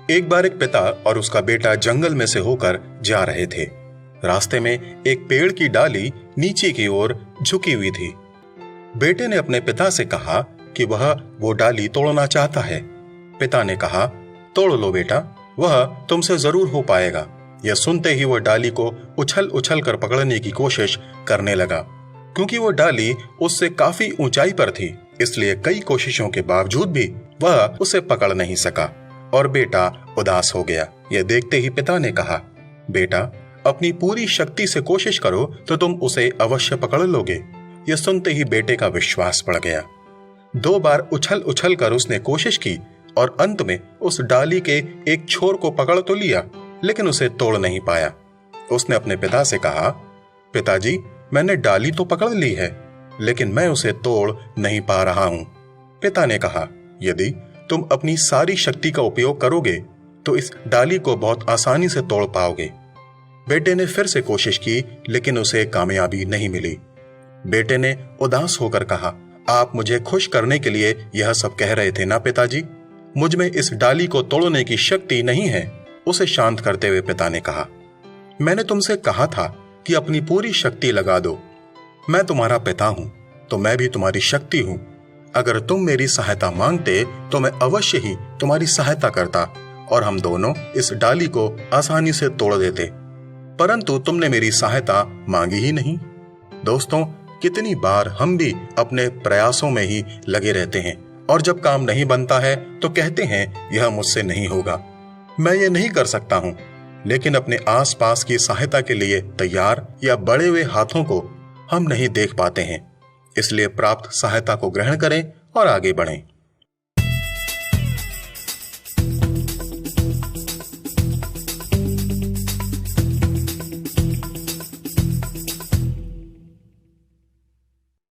एक बार एक पिता और उसका बेटा जंगल में से होकर जा रहे थे। रास्ते में एक पेड़ की डाली नीचे की ओर झुकी हुई थी। बेटे ने अपने पिता से कहा कि वह वो डाली तोड़ना चाहता है। पिता ने कहा, तोड़ लो बेटा, वह तुमसे जरूर हो पाएगा। यह सुनते ही वह डाली को उछल उछल कर पकड़ने की कोशिश करने लगा। क्योंकि वो डाली उससे काफी ऊंचाई पर थी, इसलिए कई कोशिशों के बावजूद भी वह उसे पकड़ नहीं सका और बेटा उदास हो गया। यह देखते ही पिता ने कहा, बेटा, अपनी पूरी शक्ति से कोशिश करो तो तुम उसे अवश्य पकड़ लोगे। यह सुनते ही बेटे का विश्वास बढ़ गया। 2 बार उछल उछल कर उसने कोशिश की और अंत में उस डाली के एक छोर को पकड़ तो लिया, लेकिन उसे तोड़ नहीं पाया। उसने अपने पिता से कहा, पिताजी, मैंने डाली तो पकड़ ली है, लेकिन मैं उसे तोड़ नहीं पा रहा हूं। पिता ने कहा, यदि तुम अपनी सारी शक्ति का उपयोग करोगे तो इस डाली को बहुत आसानी से तोड़ पाओगे। बेटे ने फिर से कोशिश की, लेकिन उसे कामयाबी नहीं मिली। बेटे ने उदास होकर कहा, आप मुझे खुश करने के लिए यह सब कह रहे थे ना पिताजी? मुझ में इस डाली को तोड़ने की शक्ति नहीं है। उसे शांत करते हुए पिता ने कहा, मैंने तुमसे कहा था कि अपनी पूरी शक्ति लगा दो। मैं तुम्हारा पिता हूं तो मैं भी तुम्हारी शक्ति हूं। अगर तुम मेरी सहायता मांगते तो मैं अवश्य ही तुम्हारी सहायता करता और हम दोनों इस डाली को आसानी से तोड़ देते, परंतु तुमने मेरी सहायता मांगी ही नहीं। दोस्तों, कितनी बार हम भी अपने प्रयासों में ही लगे रहते हैं और जब काम नहीं बनता है तो कहते हैं यह मुझसे नहीं होगा, मैं ये नहीं कर सकता हूं। लेकिन अपने आसपास की सहायता के लिए तैयार या बढ़े हुए हाथों को हम नहीं देख पाते हैं। इसलिए प्राप्त सहायता को ग्रहण करें और आगे बढ़ें।